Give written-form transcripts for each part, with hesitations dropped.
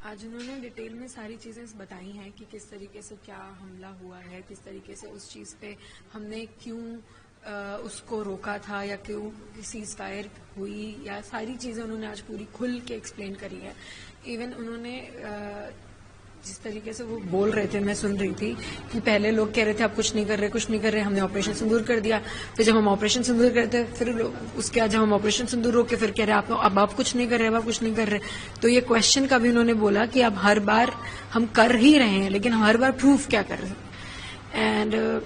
आज उन्होंने डिटेल में सारी चीज़ें बताई हैं कि किस तरीके से क्या हमला हुआ है, किस तरीके से उस चीज़ पे हमने क्यों उसको रोका था या क्यों सीज फायर हुई, या सारी चीज़ें उन्होंने आज पूरी खुल के एक्सप्लेन करी है। इवन उन्होंने जिस तरीके से वो बोल रहे थे, मैं सुन रही थी कि पहले लोग कह रहे थे आप कुछ नहीं कर रहे, हमने ऑपरेशन सिंदूर कर दिया। फिर जब हम ऑपरेशन सिंदूर करते फिर उसके बाद जब हम ऑपरेशन सिंदूर रोके फिर कह रहे अब आप कुछ नहीं कर रहे, अब आप कुछ नहीं कर रहे। तो ये क्वेश्चन का भी उन्होंने बोला कि अब हर बार हम कर ही रहे हैं, लेकिन हम हर बार प्रूफ क्या कर रहे हैं। एंड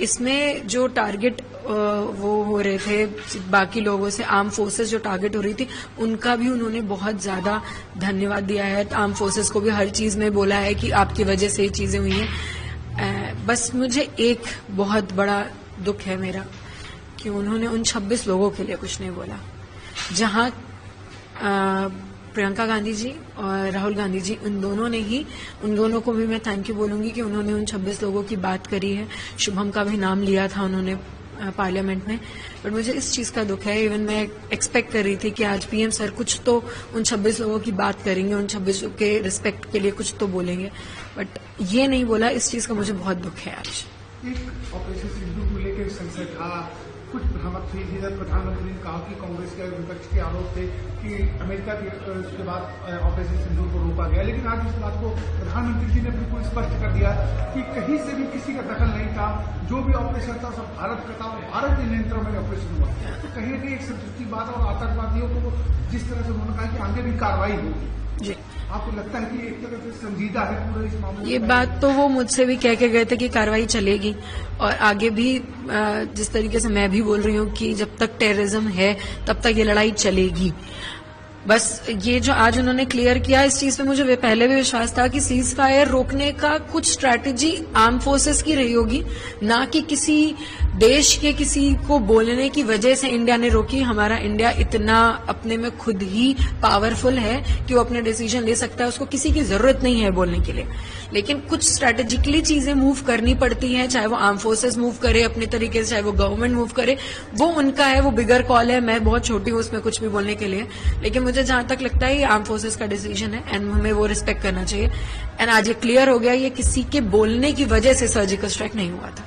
इसमें जो टारगेट वो हो रहे थे बाकी लोगों से, आर्म फोर्सेस जो टारगेट हो रही थी, उनका भी उन्होंने बहुत ज्यादा धन्यवाद दिया है। आर्म फोर्सेस को भी हर चीज में बोला है कि आपकी वजह से ये चीजें हुई हैं। बस मुझे एक बहुत बड़ा दुख है मेरा कि उन्होंने उन 26 लोगों के लिए कुछ नहीं बोला। जहां प्रियंका गांधी जी और राहुल गांधी जी, उन दोनों को भी मैं थैंक यू बोलूंगी कि उन्होंने उन 26 लोगों की बात करी है। शुभम का भी नाम लिया था उन्होंने पार्लियामेंट में, बट मुझे इस चीज का दुख है। इवन मैं एक्सपेक्ट कर रही थी कि आज पीएम सर कुछ तो उन 26 लोगों की बात करेंगे, उन 26 के रिस्पेक्ट के लिए कुछ तो बोलेंगे, बट ये नहीं बोला। इस चीज का मुझे बहुत दुख है। आज एक ऑपरेशन सिंदूर को लेकर संसद था, कुछ भ्रामक थी, जिधर प्रधानमंत्री ने कहा कि कांग्रेस के विपक्ष के आरोप थे कि अमेरिका के उसके बाद ऑपरेशन सिंदूर को रोका गया, लेकिन आज इस बात को प्रधानमंत्री जी ने बिल्कुल स्पष्ट कर दिया कि कहीं से भी किसी का दखल नहीं था। जो भी ऑपरेशन था सब भारत का था, भारत के नियंत्रण में ऑपरेशन हुआ। तो कहीं न कहीं एक संतुष्टि बात, और आतंकवादियों को जिस तरह से उन्होंने कहा कि आगे भी कार्रवाई होगी, जी आपको लगता है कि एक तरह से संजीदा है पूरा इस मामले? ये बात तो वो मुझसे भी कह के गए थे कि कार्रवाई चलेगी, और आगे भी जिस तरीके से मैं भी बोल रही हूँ कि जब तक टेररिज्म है तब तक ये लड़ाई चलेगी। बस ये जो आज उन्होंने क्लियर किया, इस चीज पे मुझे पहले भी विश्वास था कि सीज फायर रोकने का कुछ स्ट्रैटेजी आर्म फोर्सेस की रही होगी, ना कि किसी देश के किसी को बोलने की वजह से इंडिया ने रोकी। हमारा इंडिया इतना अपने में खुद ही पावरफुल है कि वो अपने डिसीजन ले सकता है, उसको किसी की जरूरत नहीं है बोलने के लिए। लेकिन कुछ स्ट्रैटेजिकली चीजें मूव करनी पड़ती हैं, चाहे वो आर्म फोर्सेस मूव करे अपने तरीके से, चाहे वो गवर्नमेंट मूव करे, वो उनका है, वो बिगर कॉल है। मैं बहुत छोटी हूँ उसमें कुछ भी बोलने के लिए, लेकिन मुझे जहां तक लगता है ये आर्म फोर्सेस का डिसीजन है एंड हमें वो रिस्पेक्ट करना चाहिए। एंड आज ये क्लियर हो गया, ये किसी के बोलने की वजह से सर्जिकल स्ट्राइक नहीं हुआ था।